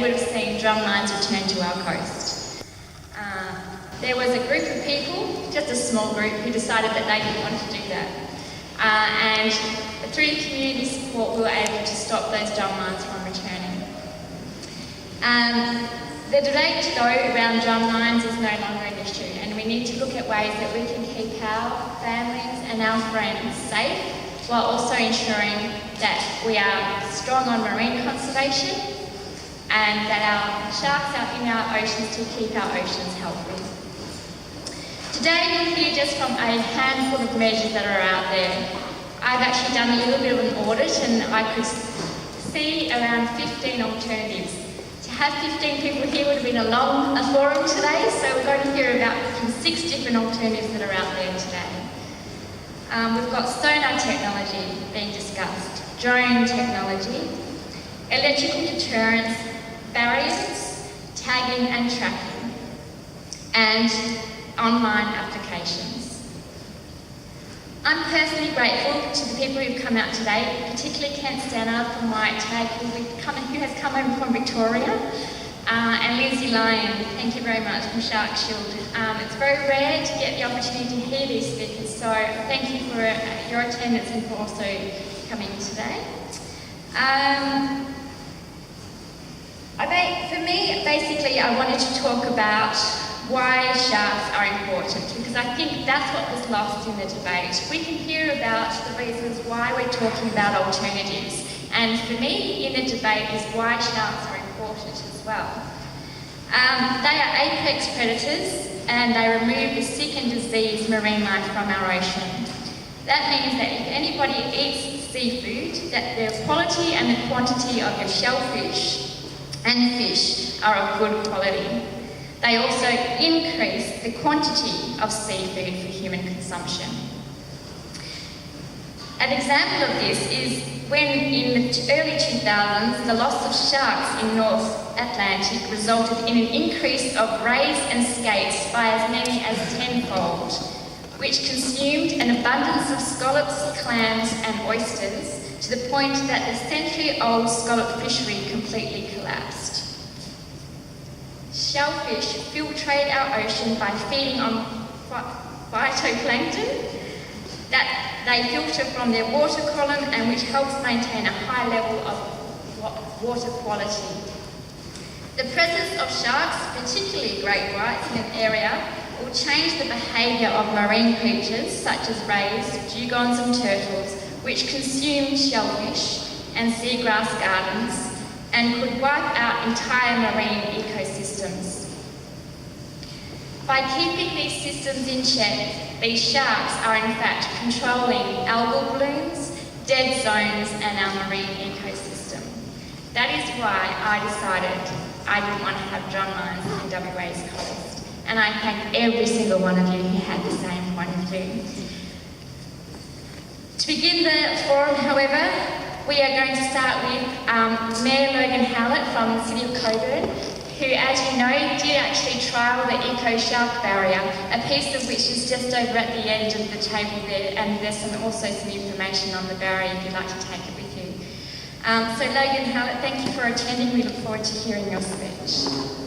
would have seen drum lines return to our coast. There was a group of people, just a small group, who decided that they didn't want to do that. And through community support, we were able to stop those drum lines from returning. The debate, though, around drum lines is no longer an issue, and we need to look at ways that we can keep our families and our friends safe, while also ensuring that we are strong on marine conservation and that our sharks out in our oceans to keep our oceans healthy. Today we'll hear just from a handful of measures that are out there. I've actually done a little bit of an audit and I could see around 15 alternatives. To have 15 people here would have been a forum today, so we're going to hear about 6 different alternatives that are out there today. We've got sonar technology being discussed, drone technology, electrical deterrence, barriers, tagging and tracking, and online applications. I'm personally grateful to the people who've come out today, particularly Kent Stannard from White Tag, who has come over from Victoria, and Lindsay Lyon, thank you very much, from Shark Shield. It's very rare to get the opportunity to hear these speakers, so thank you for your attendance and for also coming today. For me, basically, I wanted to talk about why sharks are important, because I think that's what was lost in the debate. We can hear about the reasons why we're talking about alternatives, and for me, in the debate is why sharks are important as well. They are apex predators, and they remove the sick and diseased marine life from our ocean. That means that if anybody eats seafood, that the quality and the quantity of your shellfish and fish are of good quality. They also increase the quantity of seafood for human consumption. An example of this is when in the early 2000s, the loss of sharks in North Atlantic resulted in an increase of rays and skates by as many as 10-fold, which consumed an abundance of scallops, clams and oysters to the point that the century-old scallop fishery completely collapsed. Shellfish filtrate our ocean by feeding on phytoplankton that they filter from their water column and which helps maintain a high level of water quality. The presence of sharks, particularly great whites in an area, will change the behaviour of marine creatures such as rays, dugongs and turtles, which consume shellfish and seagrass gardens and could wipe out entire marine ecosystems. By keeping these systems in check, these sharks are in fact controlling algal blooms, dead zones and our marine ecosystem. That is why I decided I didn't want to have drum lines in WA's coast. And I thank every single one of you who had the same point of view. To begin the forum, however, we are going to start with Mayor Logan Howlett from the City of Coburn, who, as you know, did actually trial the Eco Shark Barrier, a piece of which is just over at the end of the table there, and there's also some information on the barrier if you'd like to take it with you. So Logan Howlett, thank you for attending. We look forward to hearing your speech.